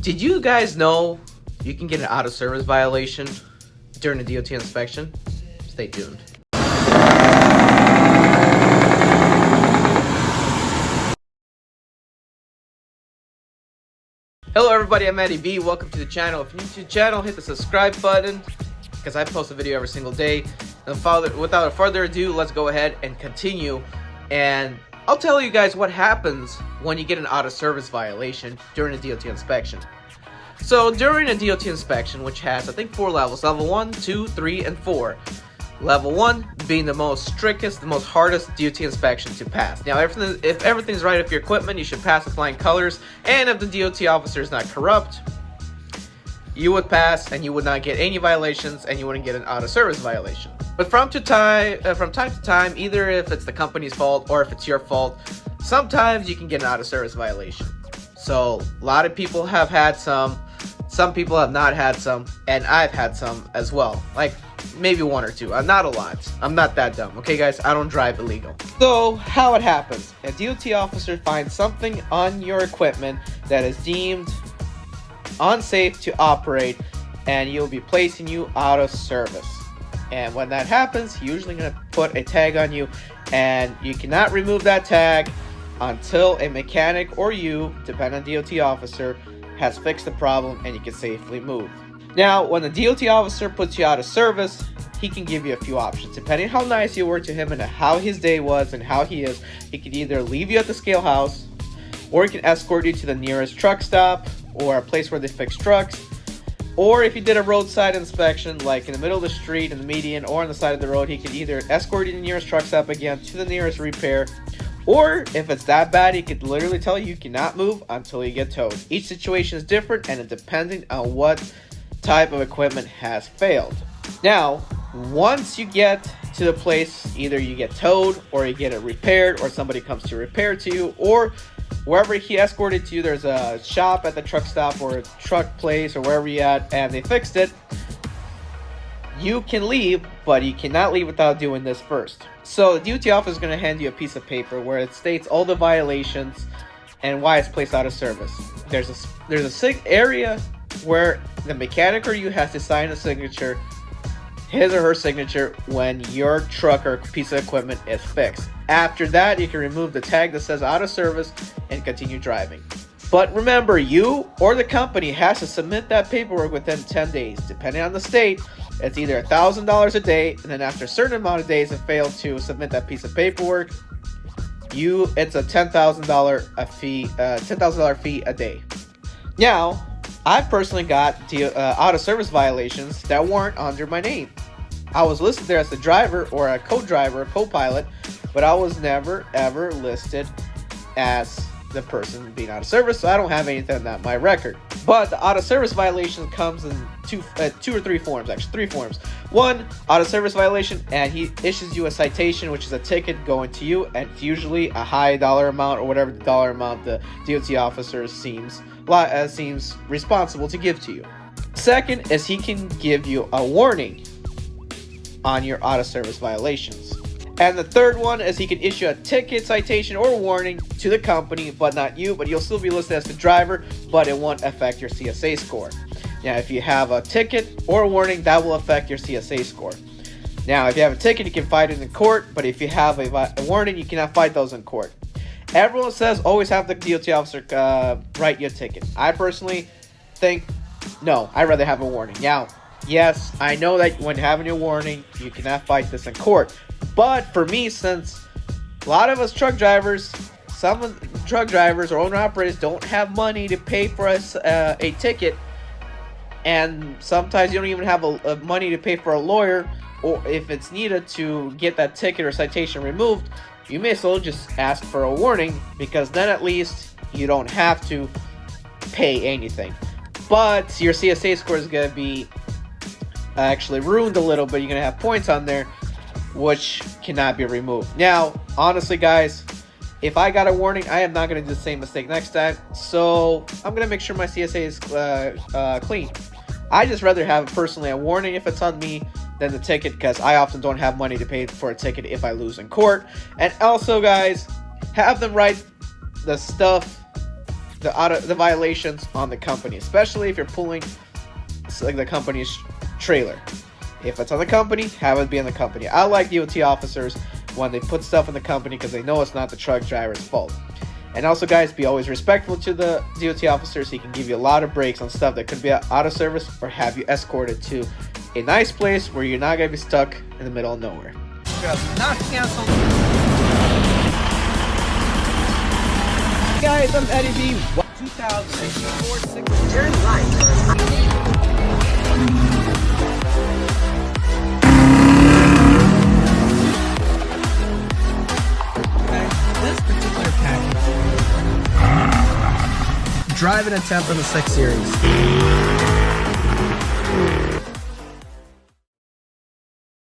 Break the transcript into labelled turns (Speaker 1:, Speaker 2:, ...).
Speaker 1: Did you guys know you can get an out-of-service violation during a DOT inspection? Stay tuned. Hello everybody, I'm Eddie B. Welcome to the channel. If you're new to the channel, hit the subscribe button because I post a video every single day. And without further ado, let's go ahead and continue. And I'll tell you guys what happens when you get an out-of-service violation during a DOT inspection. So during a DOT inspection, which has I think 4 levels, level 1, 2, 3, and 4. Level 1 being the most strictest, the most hardest DOT inspection to pass. Now, if everything's right with your equipment, you should pass with flying colors. And if the DOT officer is not corrupt, you would pass and you would not get any violations and you wouldn't get an out-of-service violation. But from time to time, either if it's the company's fault or if it's your fault, sometimes you can get an out-of-service violation. So a lot of people have had some people have not had some, and I've had some as well. Like maybe 1 or 2, not a lot. I'm not that dumb, okay guys? I don't drive illegal. So how it happens, a DOT officer finds something on your equipment that is deemed unsafe to operate, and he'll be placing you out of service. And when that happens, he's usually going to put a tag on you, and you cannot remove that tag until a mechanic or you, depending on DOT officer, has fixed the problem and you can safely move. Now, when the DOT officer puts you out of service, he can give you a few options. Depending on how nice you were to him and how his day was and how he is, he can either leave you at the scale house, or he can escort you to the nearest truck stop or a place where they fix trucks. Or if you did a roadside inspection, like in the middle of the street, in the median, or on the side of the road, he could either escort you to the nearest truck stop again, to the nearest repair, or if it's that bad, he could literally tell you cannot move until you get towed. Each situation is different, and it depending on what type of equipment has failed. Now, once you get to the place, either you get towed, or you get it repaired, or somebody comes to repair to you, or wherever he escorted to you, there's a shop at the truck stop or a truck place or wherever you're at, and they fixed it, you can leave, but you cannot leave without doing this first. So the DOT officer is going to hand you a piece of paper where it states all the violations and why it's placed out of service. There's a area where the mechanic or you has to sign a signature, his or her signature, when your truck or piece of equipment is fixed. After that, you can remove the tag that says out of service and continue driving. But remember, you or the company has to submit that paperwork within 10 days. Depending on the state, it's either $1,000 a day, and then after a certain amount of days if failed to submit that piece of paperwork, it's a $10,000 fee, $10,000 fee a day. Now, I've personally got out-of-service violations that weren't under my name. I was listed there as the driver or a co-driver, a co-pilot, but I was never ever listed as the person being out of service, so I don't have anything on that my record. But the out-of-service violation comes in two or three forms, actually 3 forms. 1, out-of-service violation, and he issues you a citation, which is a ticket going to you, and it's usually a high dollar amount or whatever the dollar amount the DOT officer seems responsible to give to you. 2nd is he can give you a warning on your out-of-service violations. And the 3rd one is he can issue a ticket, citation, or warning to the company, but not you, but you'll still be listed as the driver, but it won't affect your CSA score. Now, if you have a ticket or a warning, that will affect your CSA score. Now, if you have a ticket, you can fight it in court, but if you have a warning, you cannot fight those in court. Everyone says always have the DOT officer write you a ticket. I personally think, no, I'd rather have a warning. Now, yes, I know that when having a warning, you cannot fight this in court. But for me, since a lot of us truck drivers, some of the truck drivers or owner-operators don't have money to pay for us a ticket, and sometimes you don't even have money to pay for a lawyer, or if it's needed to get that ticket or citation removed, you may as well just ask for a warning, because then at least you don't have to pay anything. But your CSA score is going to be actually ruined a little bit. You're going to have points on there which cannot be removed. Now, honestly guys, if I got a warning, I am not going to do the same mistake next time, so I'm going to make sure my CSA is clean. I just rather have personally a warning if it's on me than the ticket, because I often don't have money to pay for a ticket if I lose in court. And also guys, have them write the stuff the violations on the company, especially if you're pulling like the company's trailer. If it's on the company, have it be on the company. I like DOT officers when they put stuff in the company because they know it's not the truck driver's fault. And also, guys, be always respectful to the DOT officers. He can give you a lot of breaks on stuff that could be out of service or have you escorted to a nice place where you're not going to be stuck in the middle of nowhere. Not canceled. Guys, I'm Eddie B. 2004 turn right. This particular package. Driving attempt on the 6 Series.